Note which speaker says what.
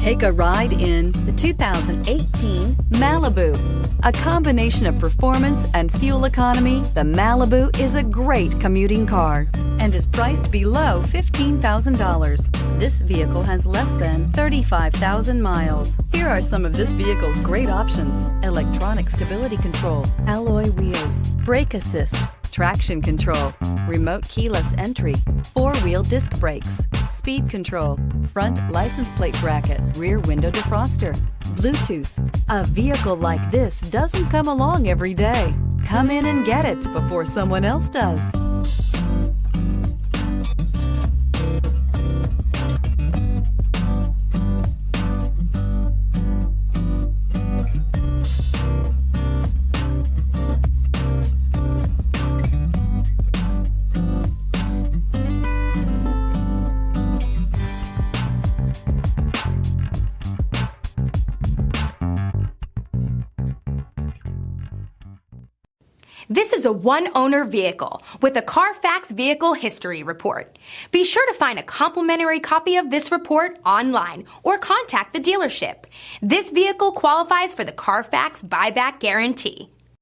Speaker 1: Take a ride in the 2018 Malibu. A combination of performance and fuel economy, the Malibu is a great commuting car and is priced below $15,000. This vehicle has less than 35,000 miles. Here are some of this vehicle's great options: electronic stability control, alloy wheels, brake assist, traction control, remote keyless entry, four-wheel disc brakes, speed control, front license plate bracket, rear window defroster, Bluetooth. A vehicle like this doesn't come along every day. Come in and get it before someone else does.
Speaker 2: This is a one-owner vehicle with a Carfax Vehicle History Report. Be sure to find a complimentary copy of this report online or contact the dealership. This vehicle qualifies for the Carfax Buyback Guarantee.